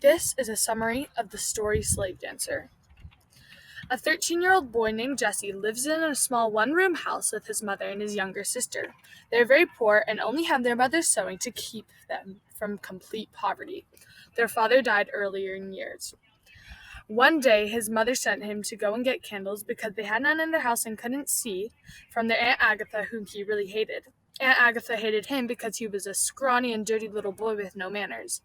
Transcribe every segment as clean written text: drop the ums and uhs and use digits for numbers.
This is a summary of the story Slave Dancer. A 13-year-old boy named Jesse lives in a small one-room house with his mother and his younger sister. They are very poor and only have their mother's sewing to keep them from complete poverty. Their father died earlier in years. One day, his mother sent him to go and get candles because they had none in their house and couldn't see, from their Aunt Agatha, whom he really hated. Aunt Agatha hated him because he was a scrawny and dirty little boy with no manners.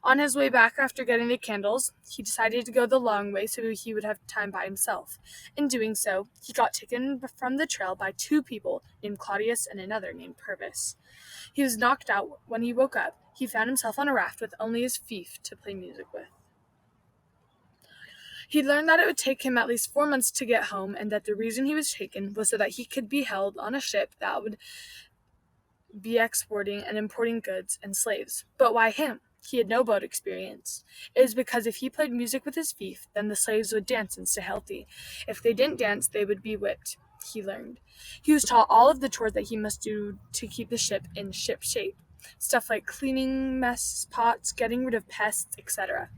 On his way back after getting the candles, he decided to go the long way so he would have time by himself. In doing so, he got taken from the trail by two people named Claudius and another named Purvis. He was knocked out. When he woke up, he found himself on a raft with only his fief to play music with. He learned that it would take him at least 4 months to get home, and that the reason he was taken was so that he could be held on a ship that would be exporting and importing goods and slaves. But why him? He had no boat experience. It was because if he played music with his fief, then the slaves would dance and stay healthy. If they didn't dance, they would be whipped, he learned. He was taught all of the chores that he must do to keep the ship in ship shape. Stuff like cleaning mess pots, getting rid of pests, etc.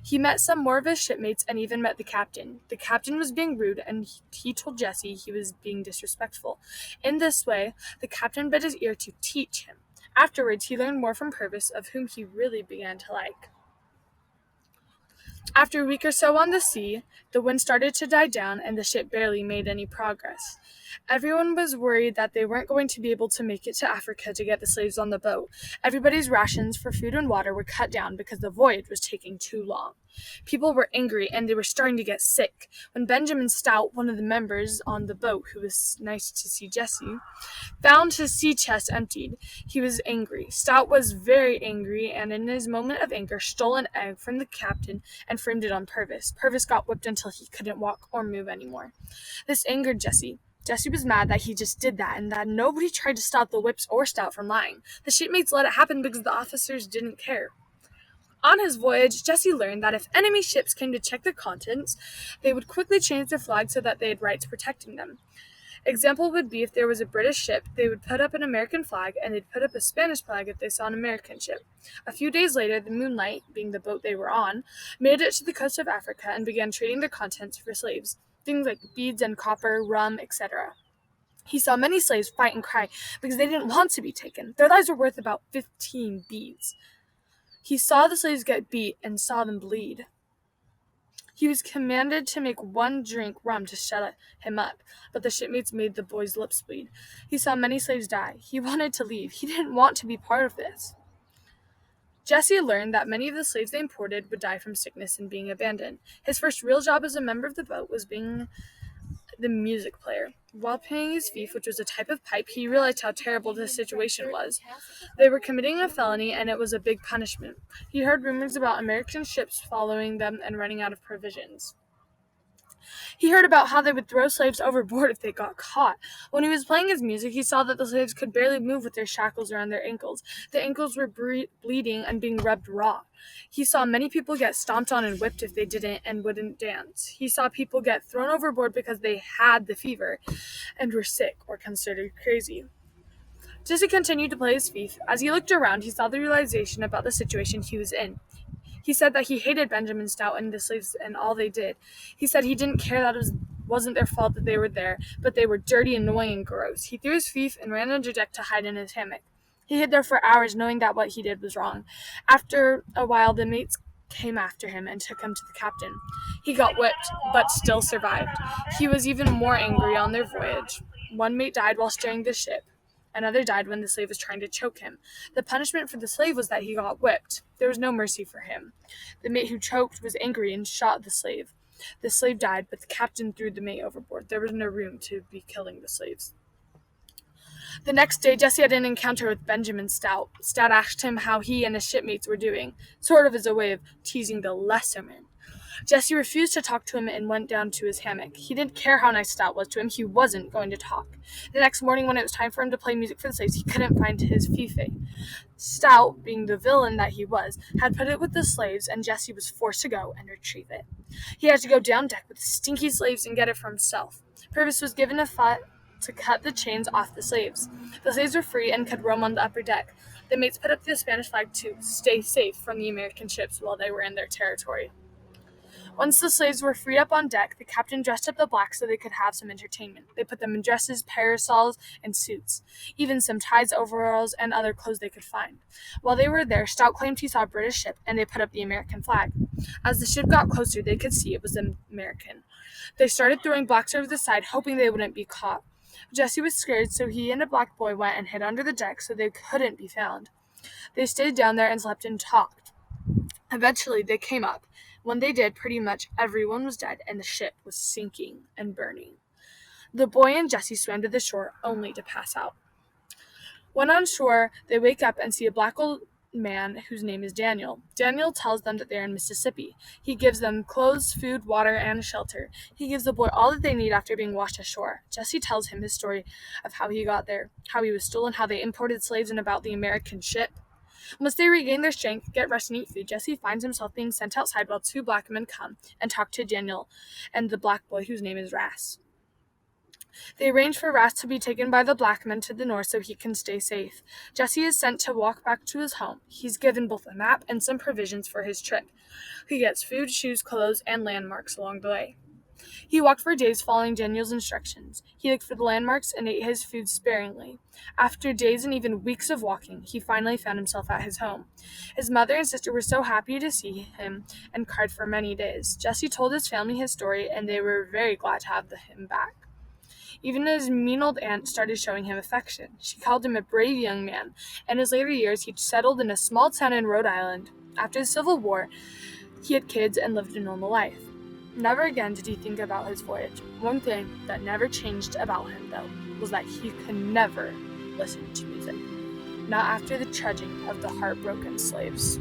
He met some more of his shipmates and even met the captain. The captain was being rude, and he told Jesse he was being disrespectful. In this way, the captain bent his ear to teach him. Afterwards, he learned more from Purvis, of whom he really began to like. After a week or so on the sea, the wind started to die down and the ship barely made any progress. Everyone was worried that they weren't going to be able to make it to Africa to get the slaves on the boat. Everybody's rations for food and water were cut down because the voyage was taking too long. People were angry and they were starting to get sick. When Benjamin Stout, one of the members on the boat, who was nice to see Jesse, found his sea chest emptied, he was angry. Stout was very angry and in his moment of anger stole an egg from the captain and framed it on Purvis. Purvis got whipped until he couldn't walk or move anymore. This angered Jesse. Jesse was mad that he just did that and that nobody tried to stop the whips or Stout from lying. The shipmates let it happen because the officers didn't care. On his voyage, Jesse learned that if enemy ships came to check their contents, they would quickly change their flag so that they had rights protecting them. Example would be if there was a British ship, they would put up an American flag, and they'd put up a Spanish flag if they saw an American ship. A few days later, the Moonlight, being the boat they were on, made it to the coast of Africa and began trading their contents for slaves, things like beads and copper, rum, etc. He saw many slaves fight and cry because they didn't want to be taken. Their lives were worth about 15 beads. He saw the slaves get beat and saw them bleed. He was commanded to make one drink rum to shut him up, but the shipmates made the boy's lips bleed. He saw many slaves die. He wanted to leave. He didn't want to be part of this. Jesse learned that many of the slaves they imported would die from sickness and being abandoned. His first real job as a member of the boat was being the music player. While playing his fief, which was a type of pipe, he realized how terrible the situation was. They were committing a felony, and it was a big punishment. He heard rumors about American ships following them and running out of provisions. He heard about how they would throw slaves overboard if they got caught. When he was playing his music, he saw that the slaves could barely move with their shackles around their ankles. The ankles were bleeding and being rubbed raw. He saw many people get stomped on and whipped if they didn't and wouldn't dance. He saw people get thrown overboard because they had the fever and were sick or considered crazy. Jesse continued to play his fief. As he looked around, he saw the realization about the situation he was in. He said that he hated Benjamin Stout and the slaves and all they did. He said he didn't care that it wasn't their fault that they were there, but they were dirty, annoying, and gross. He threw his fief and ran under deck to hide in his hammock. He hid there for hours, knowing that what he did was wrong. After a while, the mates came after him and took him to the captain. He got whipped, but still survived. He was even more angry on their voyage. One mate died while steering the ship. Another died when the slave was trying to choke him. The punishment for the slave was that he got whipped. There was no mercy for him. The mate who choked was angry and shot the slave. The slave died, but the captain threw the mate overboard. There was no room to be killing the slaves. The next day, Jesse had an encounter with Benjamin Stout. Stout asked him how he and his shipmates were doing, sort of as a way of teasing the lesser men. Jesse refused to talk to him and went down to his hammock. He didn't care how nice Stout was to him. He wasn't going to talk. The next morning, when it was time for him to play music for the slaves, he couldn't find his fife. Stout, being the villain that he was, had put it with the slaves, and Jesse was forced to go and retrieve it. He had to go down deck with the stinky slaves and get it for himself. Purvis was given a fight to cut the chains off the slaves. The slaves were free and could roam on the upper deck. The mates put up the Spanish flag to stay safe from the American ships while they were in their territory. Once the slaves were freed up on deck, the captain dressed up the blacks so they could have some entertainment. They put them in dresses, parasols, and suits, even some ties, overalls, and other clothes they could find. While they were there, Stout claimed he saw a British ship, and they put up the American flag. As the ship got closer, they could see it was American. They started throwing blacks over the side, hoping they wouldn't be caught. Jesse was scared, so he and a black boy went and hid under the deck so they couldn't be found. They stayed down there and slept and talked. Eventually, they came up. When they did, pretty much everyone was dead, and the ship was sinking and burning. The boy and Jesse swam to the shore, only to pass out. When on shore, they wake up and see a black old man whose name is Daniel. Daniel tells them that they are in Mississippi. He gives them clothes, food, water, and shelter. He gives the boy all that they need after being washed ashore. Jesse tells him his story of how he got there, how he was stolen, how they imported slaves, and about the American ship. Once they regain their strength, get rest, and eat food, Jesse finds himself being sent outside while two black men come and talk to Daniel and the black boy whose name is Ras. They arrange for Ras to be taken by the black men to the north so he can stay safe. Jesse is sent to walk back to his home. He's given both a map and some provisions for his trip. He gets food, shoes, clothes, and landmarks along the way. He walked for days following Daniel's instructions. He looked for the landmarks and ate his food sparingly. After days and even weeks of walking, he finally found himself at his home. His mother and sister were so happy to see him and cried for many days. Jesse told his family his story, and they were very glad to have him back. Even his mean old aunt started showing him affection. She called him a brave young man. In his later years, he settled in a small town in Rhode Island. After the Civil War, he had kids and lived a normal life. Never again did he think about his voyage. One thing that never changed about him, though, was that he could never listen to music. Not after the trudging of the heartbroken slaves.